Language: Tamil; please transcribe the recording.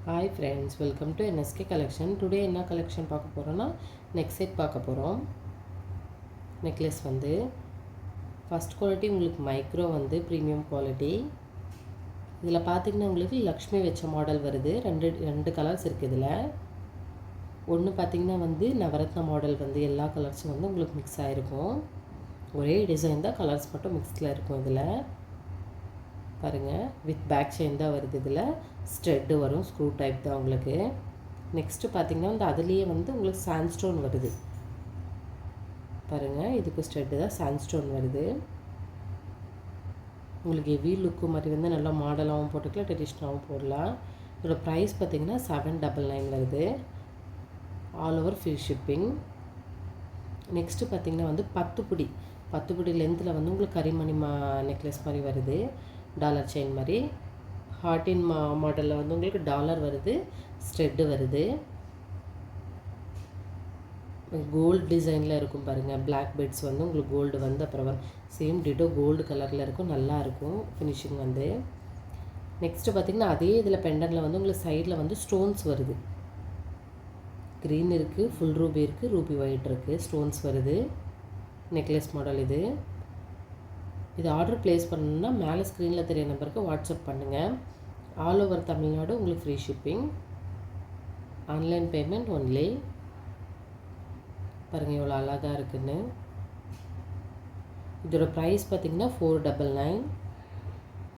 Hi friends, welcome to NSK collection. Today என்ன கலெக்ஷன் பார்க்க போகிறோன்னா நெக் செட் பார்க்க போகிறோம். நெக்லஸ் வந்து ஃபஸ்ட் குவாலிட்டி உங்களுக்கு மைக்ரோ வந்து ப்ரீமியம் குவாலிட்டி. இதில் பார்த்திங்கன்னா உங்களுக்கு லக்ஷ்மி வச்ச மாடல் வருது. ரெண்டு கலர்ஸ் இருக்குது. இதில் ஒன்று பார்த்திங்கன்னா வந்து நவரத்ன மாடல் வந்து எல்லா கலர்ஸும் வந்து உங்களுக்கு மிக்ஸ் ஆகிருக்கும். ஒரே டிசைன் தான், கலர்ஸ் மட்டும் மிக்ஸில் இருக்கும். இதில் பாருங்கள், வித் பேக் செயின் தான் வருது. இதில் ஸ்ட்ரெட்டு வரும், ஸ்க்ரூ டைப் தான் உங்களுக்கு. நெக்ஸ்ட்டு பார்த்திங்கன்னா வந்து அதுலேயே வந்து உங்களுக்கு சாண்ட்ஸ்டோன் வருது. பாருங்கள், இதுக்கு ஸ்ட்ரெட்டு தான் சாண்ட்ஸ்டோன் வருது. உங்களுக்கு ஹெவி லுக்கு மாதிரி வந்து நல்லா மாடலாகவும் போட்டுக்கலாம், ட்ரெடிஷ்னலாகவும் போடலாம். இதோட ப்ரைஸ் பார்த்திங்கன்னா 799 வருது. All over free shipping. Next பார்த்திங்கன்னா வந்து 10 புடி லென்த்தில் வந்து உங்களுக்கு கரிமணி நெக்லஸ் மாதிரி வருது. டாலர் செயின் மாதிரி ஹார்டின் மாடலில் வந்து உங்களுக்கு டாலர் வருது, ஸ்ட்ரெட்டு வருது. கோல்டு டிசைனில் இருக்கும் பாருங்கள். பிளாக் பெட்ஸ் வந்து உங்களுக்கு கோல்டு வந்து அப்புறம் சேம் டிட்டோ கோல்டு கலரில் இருக்கும். நல்லாயிருக்கும் ஃபினிஷிங் வந்து. நெக்ஸ்ட்டு பார்த்திங்கன்னா அதே இதில் பெண்டனில் வந்து உங்களுக்கு சைடில் வந்து ஸ்டோன்ஸ் வருது. க்ரீன் இருக்குது, ஃபுல் ரூபி இருக்குது, ரூபி ஒயிட் இருக்குது, ஸ்டோன்ஸ் வருது. நெக்லஸ் மாடல் இது. இது ஆர்டர் ப்ளேஸ் பண்ணணுன்னா மேலே ஸ்க்ரீனில் தெரிய நம்பருக்கு வாட்ஸ்அப் பண்ணுங்கள். ஆல் ஓவர் தமிழ்நாடு உங்களுக்கு free shipping. Online payment only. பாருங்கள் எவ்வளோ அழகாக இருக்குன்னு. இதோட ப்ரைஸ் பார்த்திங்கன்னா 499.